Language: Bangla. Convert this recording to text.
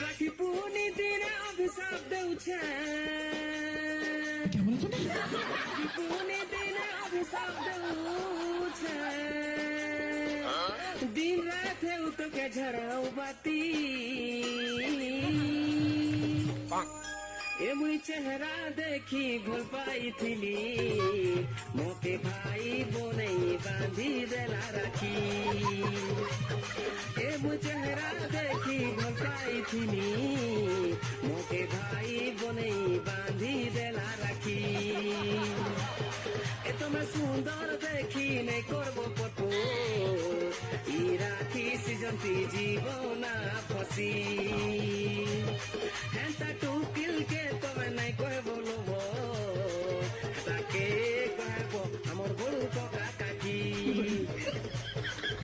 রাখি পুনি দিনে অভিশাপ দেউছে রাখি পুনি দিনে অভিশাপ দেউছে দিন রাত হেউ তোকে ঝরাও বাতি এমনি চেহারা দেখি ভুল পাইছিলি মোকে ভাই বনেই বাঁধি দেলা রাখি এমনি চেহারা দেখি ভুল পাইছিলি মোকে ভাই বনেই বাঁধি দেলা রাখি এ তোমার সুন্দর দেখি নেই করবো পটু ই রাখি সিজন্তি জীবনা ফসি হেন্তা টুকিল কে তবে নাই কহবো